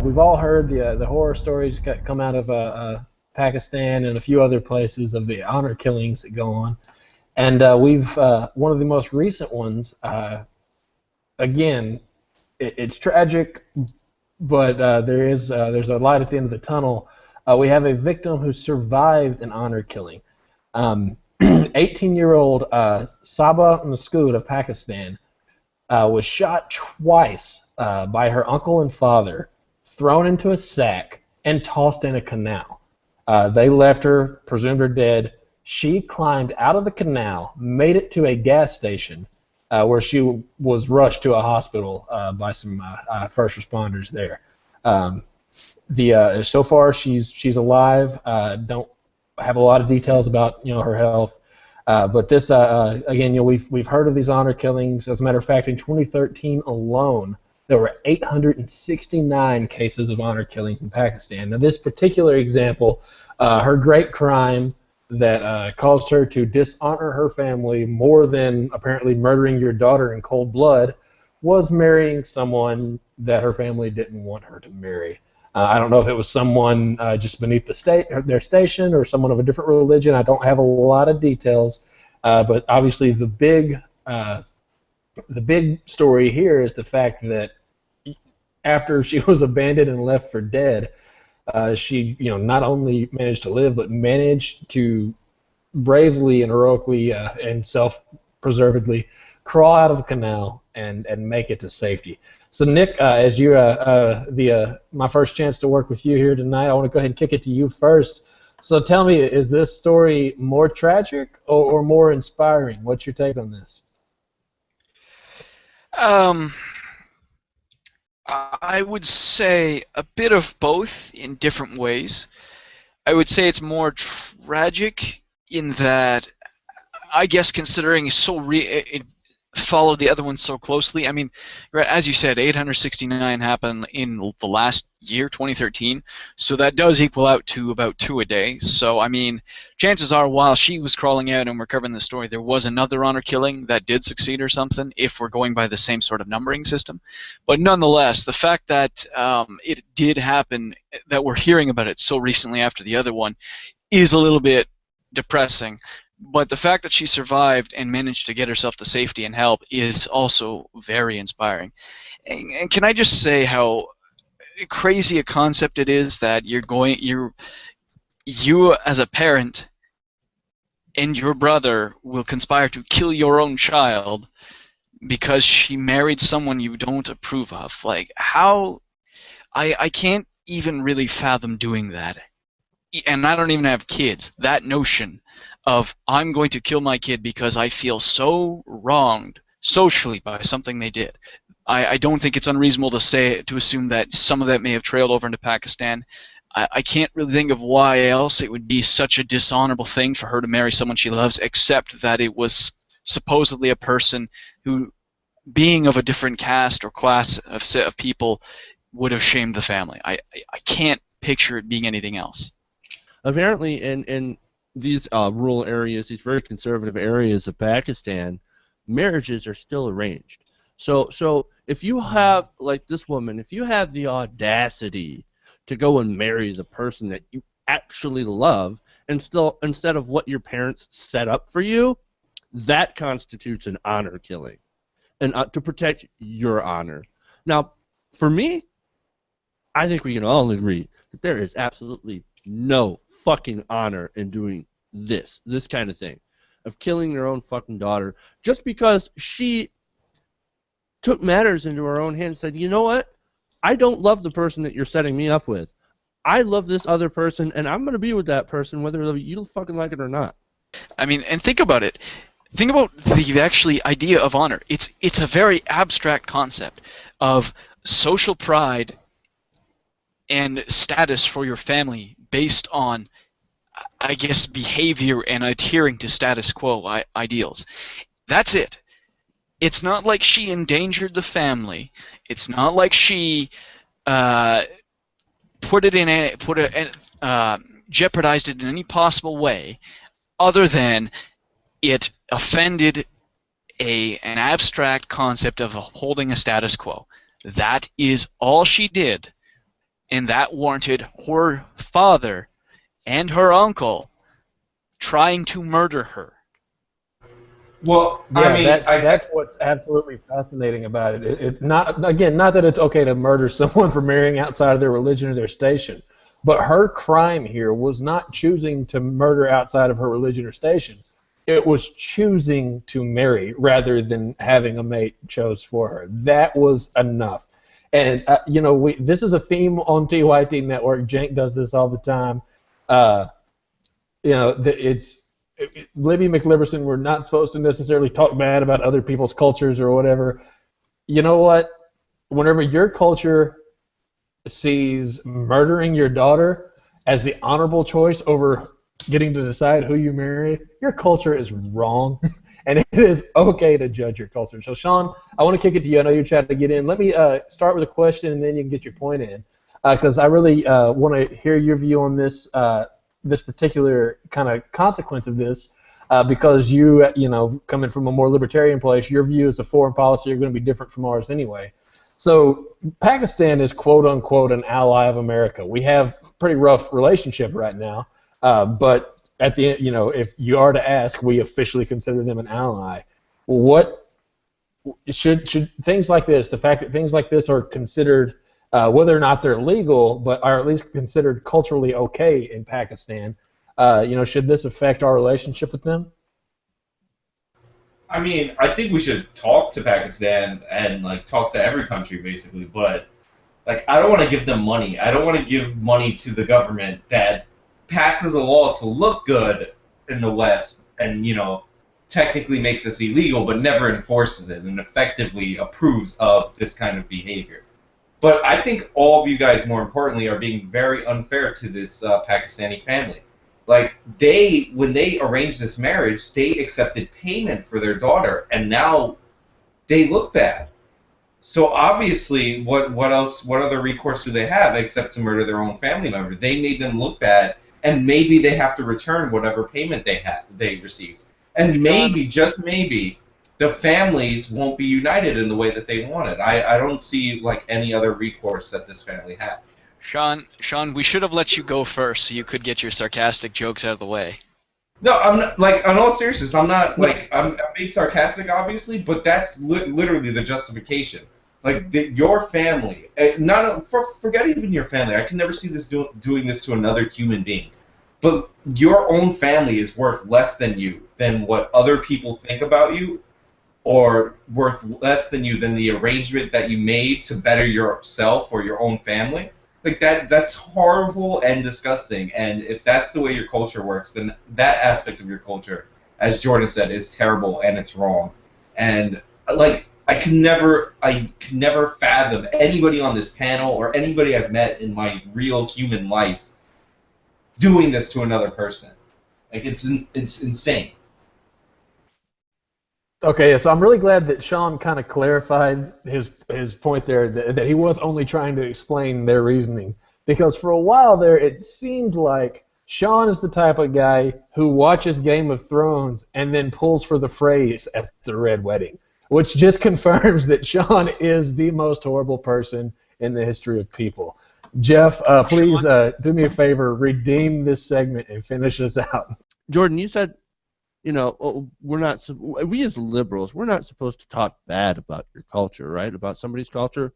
we've all heard the horror stories come out of Pakistan and a few other places of the honor killings that go on. And we've one of the most recent ones. Again, it's tragic, but there's a light at the end of the tunnel. We have a victim who survived an honor killing. 18-year-old Saba Masood of Pakistan was shot twice by her uncle and father, thrown into a sack, and tossed in a canal. They left her, presumed her dead. She climbed out of the canal, made it to a gas station, where she was rushed to a hospital by some first responders there. So far she's alive. Don't have a lot of details about her health, but this again, we've heard of these honor killings. As a matter of fact, in 2013 alone, there were 869 cases of honor killings in Pakistan. Now, this particular example, her great crime that caused her to dishonor her family more than apparently murdering your daughter in cold blood was marrying someone that her family didn't want her to marry. I don't know if it was someone just beneath their station or someone of a different religion. I don't have a lot of details, but obviously the big story here is the fact that after she was abandoned and left for dead, she not only managed to live, but managed to bravely and heroically and self-preservedly crawl out of a canal and make it to safety. So Nick, as you my first chance to work with you here tonight, I want to go ahead and kick it to you first. So tell me, is this story more tragic or more inspiring? What's your take on this? I would say a bit of both in different ways. I would say it's more tragic in that, I guess, considering it followed the other one so closely. I mean, as you said, 869 happened in the last year, 2013, so that does equal out to about 2 a day. So, I mean, chances are while she was crawling out and we're covering the story, there was another honor killing that did succeed or something, if we're going by the same sort of numbering system. But nonetheless, the fact that it did happen, that we're hearing about it so recently after the other one, is a little bit depressing. But the fact that she survived and managed to get herself to safety and help is also very inspiring. And can I just say how crazy a concept it is that you as a parent and your brother will conspire to kill your own child because she married someone you don't approve of. Like, how... I can't even really fathom doing that. And I don't even have kids. That notion of, I'm going to kill my kid because I feel so wronged socially by something they did. I don't think it's unreasonable to assume that some of that may have trailed over into Pakistan. I can't really think of why else it would be such a dishonorable thing for her to marry someone she loves, except that it was supposedly a person who, being of a different caste or class of people, would have shamed the family. I can't picture it being anything else. Apparently, in these rural areas, these very conservative areas of Pakistan, marriages are still arranged. So if you have, like this woman, if you have the audacity to go and marry the person that you actually love, and still, instead of what your parents set up for you, that constitutes an honor killing, and to protect your honor. Now, for me, I think we can all agree that there is absolutely no fucking honor in doing this kind of thing, of killing your own fucking daughter just because she took matters into her own hands and said, you know what, I don't love the person that you're setting me up with. I love this other person, and I'm going to be with that person whether you fucking like it or not. I mean, and think about it. Think about the actually idea of honor. It's a very abstract concept of social pride and status for your family based on, I guess, behavior and adhering to status quo ideals. That's it. It's not like she endangered the family. It's not like she jeopardized it in any possible way, other than it offended an abstract concept of holding a status quo. That is all she did. and that warranted her father and her uncle trying to murder her. Well, I Yeah, mean, that's what's absolutely fascinating about it. It's not, again, not that it's okay to murder someone for marrying outside of their religion or their station, but her crime here was not choosing to murder outside of her religion or station. It was choosing to marry rather than having a mate chose for her. That was enough. And you know, this is a theme on TYT Network. Jank does this all the time. Uh, you know, Libby McLiberson, we're not supposed to necessarily talk bad about other people's cultures or whatever. You know what? Whenever your culture sees murdering your daughter as the honorable choice over getting to decide who you marry, your culture is wrong, and it is okay to judge your culture. So, Sean, I want to kick it to you. I know you're trying to get in. Let me start with a question, and then you can get your point in, because I really want to hear your view on this this particular kind of consequence of this. Because you know, coming from a more libertarian place, your view as a foreign policy are going to be different from ours anyway. So Pakistan is quote unquote an ally of America. We have a pretty rough relationship right now, but at the end, you know, if you are to ask, we officially consider them an ally. What should things like this, the fact that things like this are considered, whether or not they're legal, but are at least considered culturally okay in Pakistan, you know, should this affect our relationship with them? I mean, I think we should talk to Pakistan and like talk to every country basically, but like I don't want to give them money. I don't want to give money to the government that passes a law to look good in the West and, you know, technically makes this illegal but never enforces it and effectively approves of this kind of behavior. But I think all of you guys, more importantly, are being very unfair to this Pakistani family. Like, when they arranged this marriage, they accepted payment for their daughter, and now they look bad. So obviously, what other recourse do they have except to murder their own family member? They made them look bad, and maybe they have to return whatever payment they received. And maybe, just maybe, the families won't be united in the way that they wanted. I don't see like any other recourse that this family had. Sean, we should have let you go first so you could get your sarcastic jokes out of the way. No, I'm not, like, in all seriousness, I'm not, like, I'm being sarcastic, obviously, but that's literally the justification. Like, your family, forget even your family, I can never see this doing this to another human being, but your own family is worth less than you, than what other people think about you, or worth less than you than the arrangement that you made to better yourself or your own family. Like that's horrible and disgusting. And if that's the way your culture works, then that aspect of your culture, as Jordan said, is terrible and it's wrong. And like I can never fathom anybody on this panel or anybody I've met in my real human life doing this to another person. Like it's insane. Okay, so I'm really glad that Sean kind of clarified his point there, that he was only trying to explain their reasoning. Because for a while there, it seemed like Sean is the type of guy who watches Game of Thrones and then pulls for the phrase at the Red Wedding, which just confirms that Sean is the most horrible person in the history of people. Jeff, please do me a favor, redeem this segment and finish us out. Jordan, you said, you know, we as liberals, we're not supposed to talk bad about your culture, right? About somebody's culture.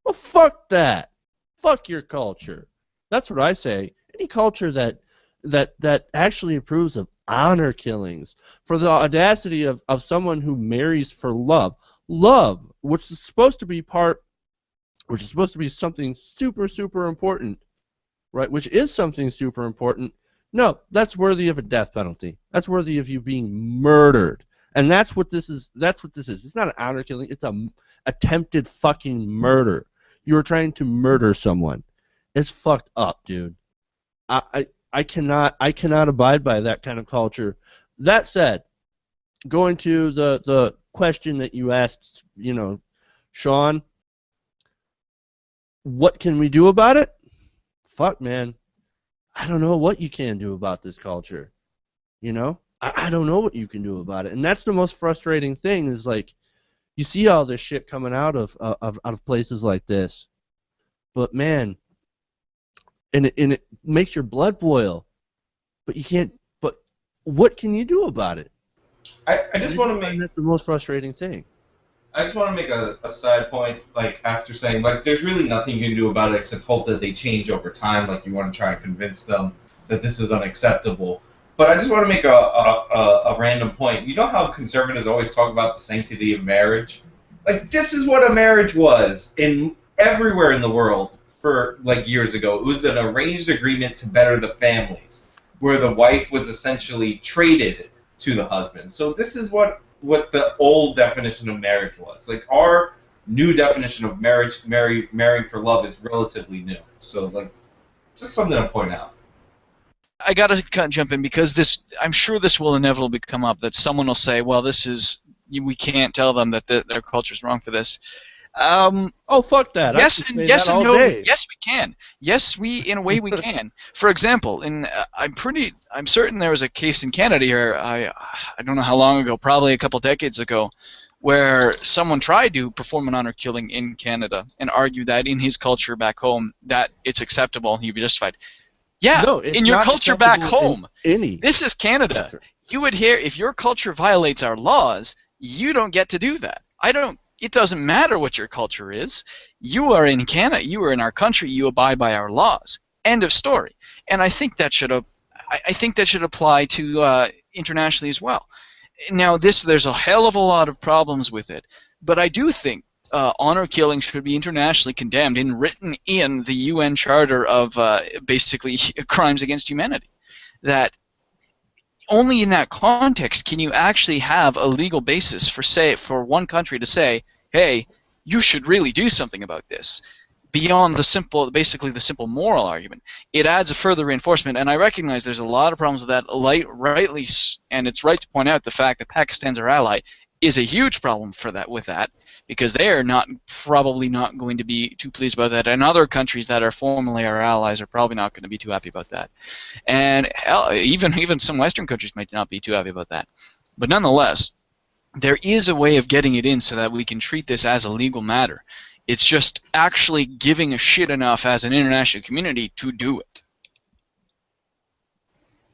Well, fuck that. Fuck your culture. That's what I say. Any culture that actually approves of honor killings, for the audacity of someone who marries for love, which is supposed to be something super, super important, right? Which is something super important. No, that's worthy of a death penalty. That's worthy of you being murdered. And that's what this is. It's not an honor killing. It's a attempted fucking murder. You are trying to murder someone. It's fucked up, dude. I cannot abide by that kind of culture. That said, going to the question that you asked, you know, Sean, what can we do about it? Fuck, man. I don't know what you can do about this culture. You know? I don't know what you can do about it. And that's the most frustrating thing is, like, you see all this shit coming out of places like this. But, man, and it makes your blood boil. But you can't. But what can you do about it? I just want to make that's the most frustrating thing. I just want to make a side point, like, after saying, like, there's really nothing you can do about it except hope that they change over time, like, you want to try and convince them that this is unacceptable. But I just want to make a random point. You know how conservatives always talk about the sanctity of marriage? Like, this is what a marriage was everywhere in the world for, like, years ago. It was an arranged agreement to better the families, where the wife was essentially traded to the husband. So this is what the old definition of marriage was. Like, our new definition of marriage, marrying for love, is relatively new. So, like, just something to point out. I gotta jump in because I'm sure this will inevitably come up, that someone will say, well, we can't tell them that their culture's wrong for this. Oh, fuck that. Yes and no. Day. Yes, we can. Yes, in a way we can. For example, I'm certain there was a case in Canada here. I don't know how long ago, probably a couple decades ago, where someone tried to perform an honor killing in Canada and argue that in his culture back home that it's acceptable and he'd be justified. Yeah, no, in your culture back home. This is Canada. Culture. You would hear, if your culture violates our laws, you don't get to do that. It doesn't matter what your culture is. You are in Canada. You are in our country. You abide by our laws. End of story. And I think that should apply to internationally as well. Now, there's a hell of a lot of problems with it, but I do think honor killing should be internationally condemned and written in the UN Charter of basically crimes against humanity. That only in that context can you actually have a legal basis for one country to say, hey, you should really do something about this, beyond the simple moral argument. It adds a further reinforcement, and I recognize there's a lot of problems with that, rightly, and it's right to point out the fact that Pakistan's our ally is a huge problem with that, because they are probably not going to be too pleased about that, and other countries that are formally our allies are probably not going to be too happy about that, and even some Western countries might not be too happy about that. But nonetheless, there is a way of getting it in so that we can treat this as a legal matter. It's just actually giving a shit enough as an international community to do it.